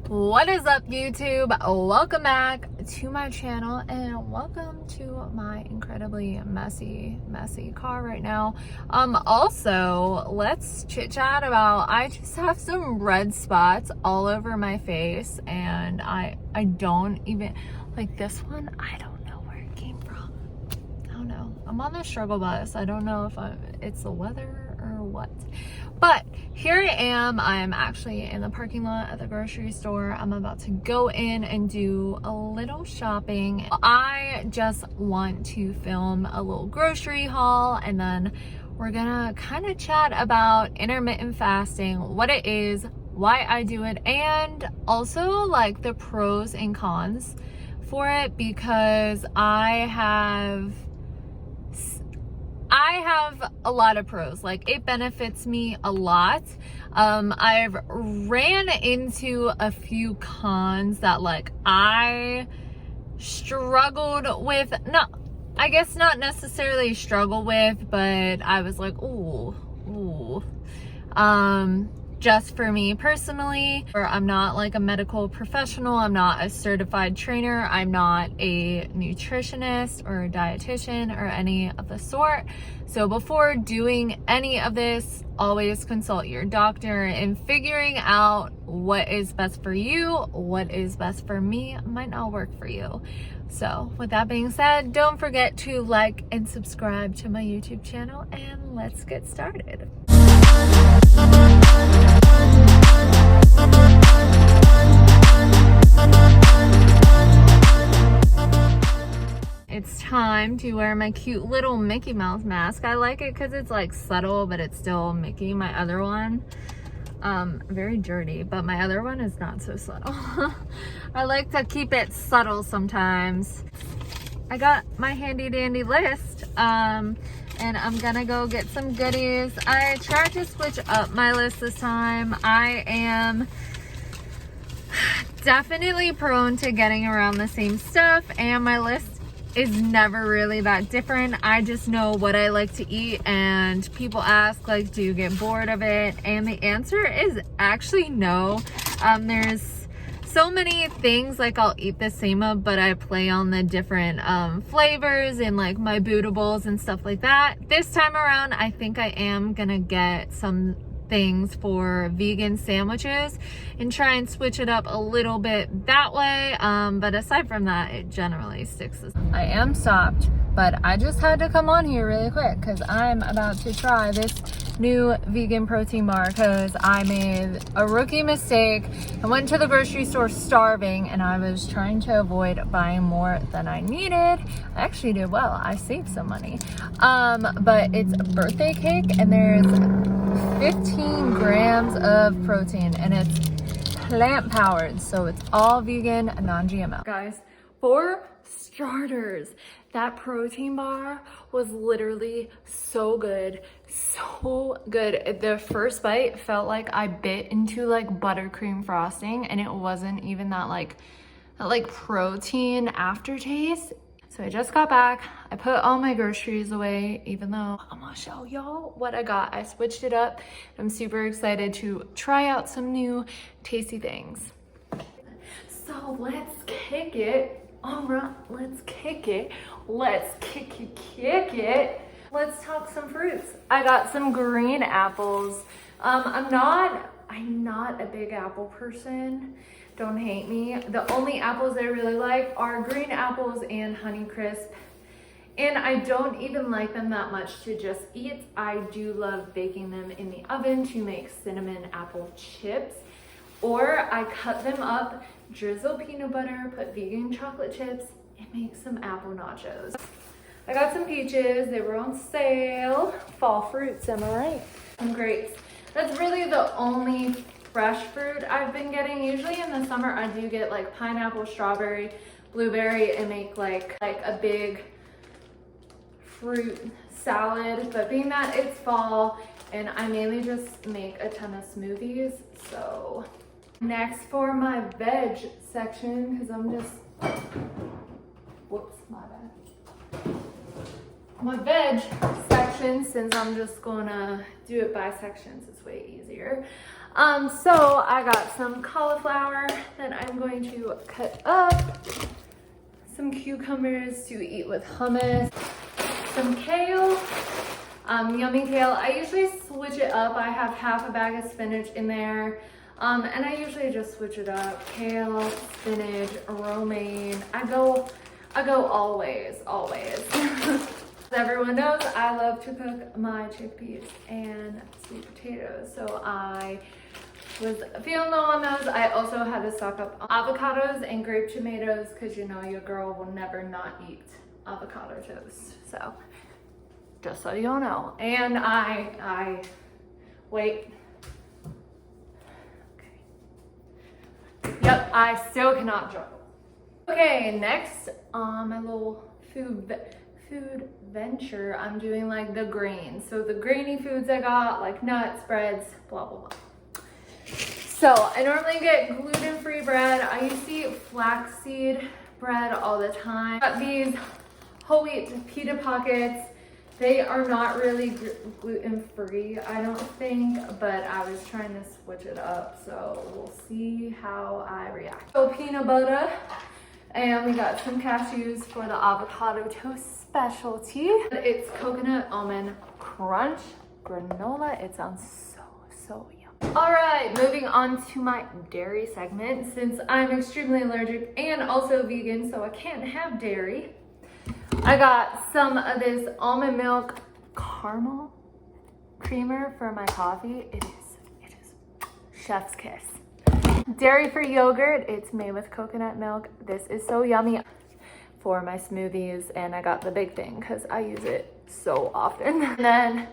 What is up, YouTube? Welcome back to my channel and welcome to my incredibly messy car right now. Also, let's chit chat about, I just have some red spots all over my face and I don't even, like this one, I don't know where it came from. I don't know. I'm on the struggle bus. I don't know if it's the weather or what. But here I am. I'm actually in the parking lot at the grocery store. I'm about to go in and do a little shopping. I just want to film a little grocery haul, and then we're gonna kind of chat about intermittent fasting, what it is, why I do it, and also like the pros and cons for it, because I have a lot of pros. Like, it benefits me a lot. I've ran into a few cons that like I struggled with. I guess not necessarily struggle with, but I was like, ooh. Just for me personally, I'm not like a medical professional, I'm not a certified trainer, I'm not a nutritionist or a dietitian or any of the sort. So before doing any of this, always consult your doctor, and figuring out what is best for you, what is best for me might not work for you. So with that being said, don't forget to like and subscribe to my YouTube channel, and let's get started. It's time to wear my cute little Mickey Mouse mask. I like it because it's like subtle, but it's still Mickey. My other one, very dirty, but my other one is not so subtle. I like to keep it subtle sometimes. I got my handy dandy list, and I'm gonna go get some goodies. I tried to switch up my list this time. I am definitely prone to getting around the same stuff, and my list is never really that different. I just know what I like to eat, and people ask like, do you get bored of it? And the answer is actually no. There's so many things like I'll eat the same of, but I play on the different flavors and like my bootables and stuff like that. This time around, I think I am gonna get some things for vegan sandwiches and try and switch it up a little bit that way, but aside from that, it generally sticks. I am stopped, but I just had to come on here really quick because I'm about to try this new vegan protein bar because I made a rookie mistake. I went to the grocery store starving and I was trying to avoid buying more than I needed. I actually did well. I saved some money, but it's a birthday cake and there's 15 grams of protein and it's plant powered, so it's all vegan, non-GMO. Guys, for starters, that protein bar was literally so good. The first bite felt like I bit into like buttercream frosting, and it wasn't even that like protein aftertaste. So I just got back. I put all my groceries away, even though I'm gonna show y'all what I got. I switched it up. I'm super excited to try out some new tasty things. So let's kick it. All right, let's kick it. Let's kick it. Let's talk some fruits. I got some green apples. I'm not a big apple person. Don't hate me. The only apples I really like are green apples and Honeycrisp. And I don't even like them that much to just eat. I do love baking them in the oven to make cinnamon apple chips. Or I cut them up, drizzle peanut butter, put vegan chocolate chips, and make some apple nachos. I got some peaches. They were on sale. Fall fruits, am I right? And grapes. That's really the only fresh fruit I've been getting. Usually in the summer I do get like pineapple, strawberry, blueberry, and make like a big fruit salad. But being that it's fall and I mainly just make a ton of smoothies, so next for my veg section, because I'm just, whoops, my bad. My veg section, since I'm just gonna do it by sections, it's way easier. So I got some cauliflower that I'm going to cut up, some cucumbers to eat with hummus, some kale, yummy kale. I usually switch it up. I have half a bag of spinach in there, and I usually just switch it up. Kale, spinach, romaine. I go always. As everyone knows, I love to cook my chickpeas and sweet potatoes, so I was feeling low on those. I also had to stock up on avocados and grape tomatoes because you know your girl will never not eat avocado toast. So just so you all know. And I wait. Okay. Yep, I still cannot juggle. Okay, next on my little food venture, I'm doing like the grains. So the grainy foods I got, like nuts, breads, blah, blah, blah. So I normally get gluten-free bread. I used to eat flaxseed bread all the time. Got these whole wheat pita pockets. They are not really gluten-free, I don't think, but I was trying to switch it up. So we'll see how I react. So peanut butter, and we got some cashews for the avocado toast specialty. It's coconut almond crunch granola. It sounds so yummy. All right, moving on to my dairy segment. Since I'm extremely allergic and also vegan, so I can't have dairy, I got some of this almond milk caramel creamer for my coffee. It is chef's kiss. Dairy-free yogurt. It's made with coconut milk. This is so yummy for my smoothies, and I got the big thing because I use it so often. And then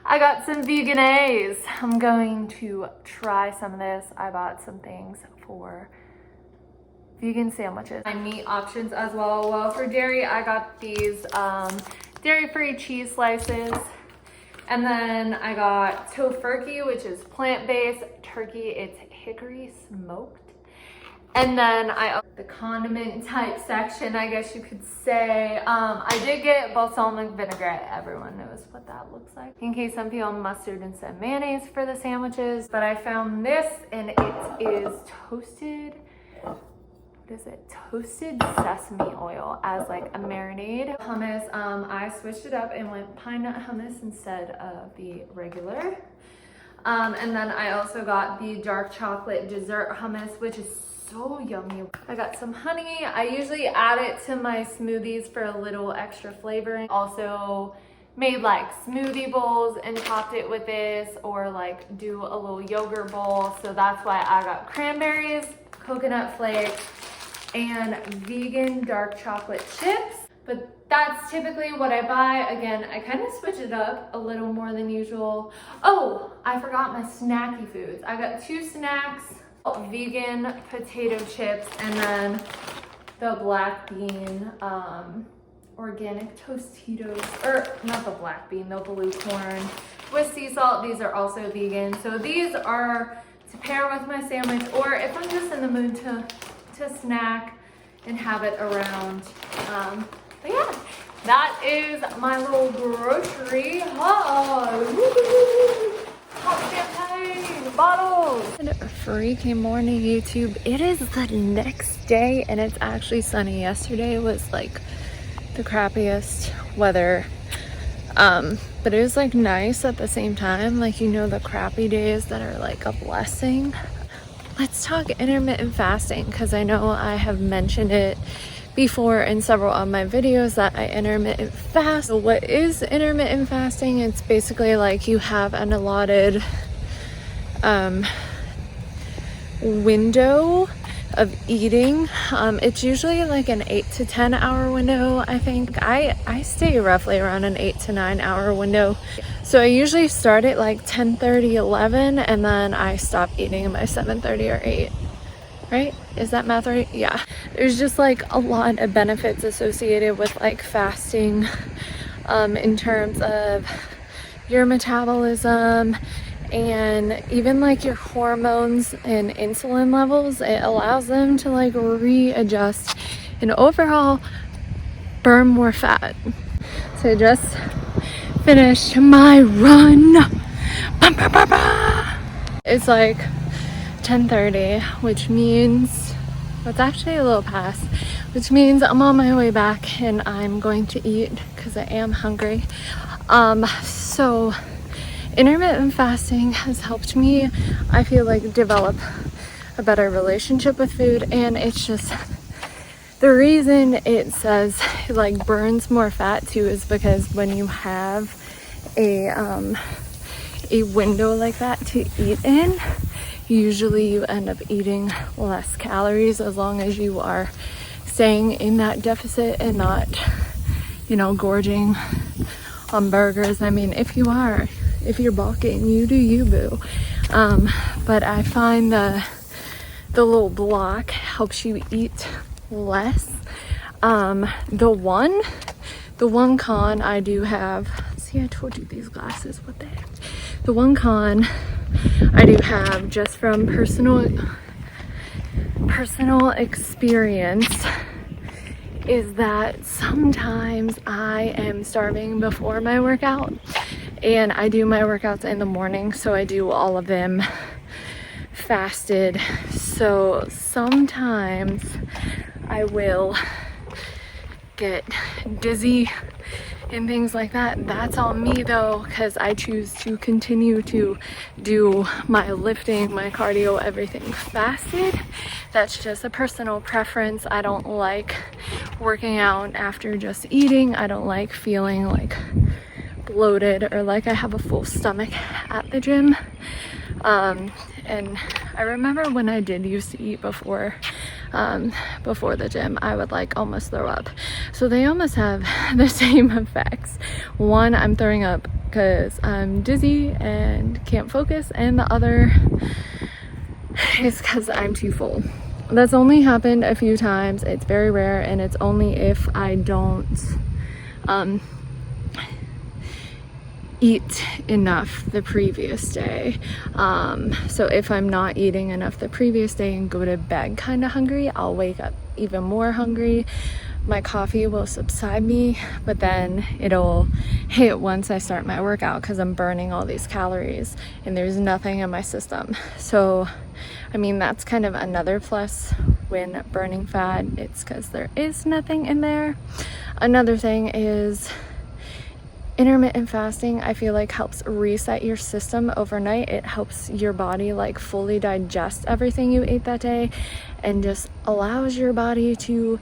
I got some vegan A's. I'm going to try some of this. I bought some things for vegan sandwiches. My meat options as well. Well, for dairy, I got these dairy-free cheese slices. And then I got tofurkey, which is plant-based turkey. It's hickory smoked. And then the condiment type section, I guess you could say. I did get balsamic vinaigrette. Everyone knows what that looks like. In case some people mustard instead of mayonnaise for the sandwiches. But I found this, and it is toasted, toasted sesame oil as like a marinade. Hummus, I switched it up and went pine nut hummus instead of the regular. And then I also got the dark chocolate dessert hummus, which is so yummy. I got some honey. I usually add it to my smoothies for a little extra flavoring. Also made like smoothie bowls and topped it with this, or like do a little yogurt bowl. So that's why I got cranberries, coconut flakes, and vegan dark chocolate chips. But that's typically what I buy. Again, I kind of switch it up a little more than usual. Oh, I forgot my snacky foods. I got 2 snacks, vegan potato chips, and then the black bean organic Tostitos, or not the black bean, the blue corn with sea salt. These are also vegan. So these are to pair with my sandwich, or if I'm just in the mood to snack and have it around. But yeah, that is my little grocery haul. Hot champagne bottles. Freaking morning, YouTube. It is the next day and it's actually sunny. Yesterday was like the crappiest weather. But it was like nice at the same time. Like, you know, the crappy days that are like a blessing. Let's talk intermittent fasting, because I know I have mentioned it before in several of my videos that I intermittent fast. So what is intermittent fasting? It's basically like you have an allotted window of eating. It's usually like an 8 to 10 hour window. I think I stay roughly around an 8 to 9 hour window. So I usually start at like 10:30, 11, and then I stop eating by 7:30 or 8. Right? Is that math right? Yeah. There's just like a lot of benefits associated with like fasting, in terms of your metabolism and even like your hormones and insulin levels. It allows them to like readjust and overall burn more fat. So I just finished my run. It's like 10:30, which means it's actually a little past, which means I'm on my way back and I'm going to eat because I am hungry. So intermittent fasting has helped me, I feel like, develop a better relationship with food. And it's just, the reason it says it like burns more fat too is because when you have a window like that to eat in, usually you end up eating less calories as long as you are staying in that deficit and not, you know, gorging on burgers. I mean, if you're bulking, you do you, boo. But I find the little block helps you eat less. The one con I do have, see, I told you these glasses, what the heck? The one con I do have, just from personal experience, is that sometimes I am starving before my workout, and I do my workouts in the morning, so I do all of them fasted. So sometimes I will get dizzy and things like that. That's on me though, because I choose to continue to do my lifting, my cardio, everything fasted. That's just a personal preference. I don't like working out after just eating. I don't like feeling like bloated or like I have a full stomach at the gym. And I remember when I did used to eat before the gym, I would like almost throw up. So they almost have the same effects. One, I'm throwing up because I'm dizzy and can't focus, and the other is because I'm too full. That's only happened a few times. It's very rare, and it's only if I don't eat enough the previous day. So if I'm not eating enough the previous day and go to bed kind of hungry, I'll wake up even more hungry. My coffee will subside me, but then it'll hit once I start my workout because I'm burning all these calories and there's nothing in my system. So I mean, that's kind of another plus when burning fat. It's because there is nothing in there. Another thing is intermittent fasting, I feel like, helps reset your system overnight. It helps your body like fully digest everything you ate that day and just allows your body to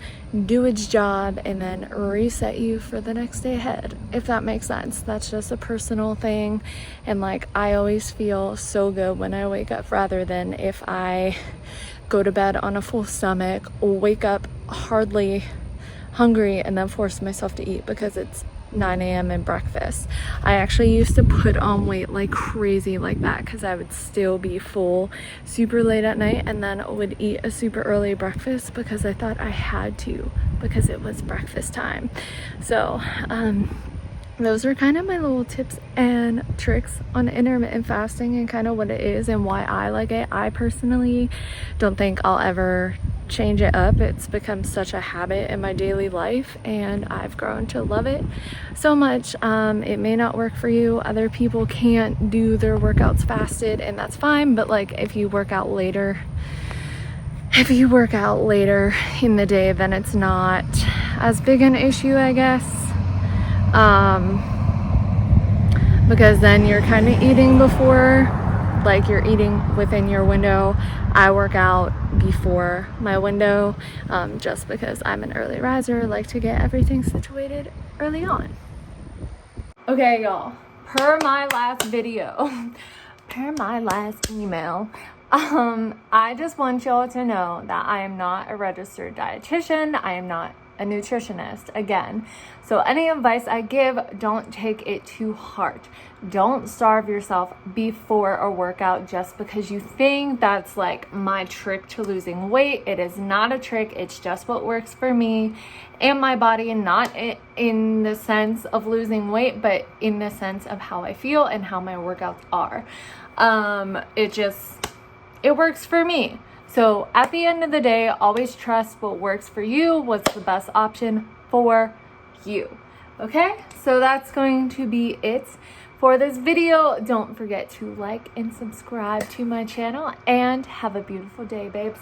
do its job and then reset you for the next day ahead, if that makes sense. That's just a personal thing, and like I always feel so good when I wake up, rather than if I go to bed on a full stomach, wake up hardly hungry, and then force myself to eat because it's 9 a.m. and breakfast. I actually used to put on weight like crazy like that because I would still be full super late at night and then would eat a super early breakfast because I thought I had to, because it was breakfast time. So those are kind of my little tips and tricks on intermittent fasting and kind of what it is and why I like it. I personally don't think I'll ever change it up. It's become such a habit in my daily life and I've grown to love it so much. It may not work for you. Other people can't do their workouts fasted, and that's fine, but like if you work out later in the day, then it's not as big an issue, I guess. Because then you're kind of eating before, like you're eating within your window. I work out before my window, just because I'm an early riser, like to get everything situated early on. Okay, y'all, per my last video, per my last email, I just want y'all to know that I am not a registered dietitian. I am not a nutritionist, again. So any advice I give, don't take it to heart. Don't starve yourself before a workout just because you think that's like my trick to losing weight. It is not a trick. It's just what works for me and my body, and not in the sense of losing weight, but in the sense of how I feel and how my workouts are. It works for me. So at the end of the day, always trust what works for you, what's the best option for you. Okay, so that's going to be it for this video. Don't forget to like and subscribe to my channel, and have a beautiful day, babes.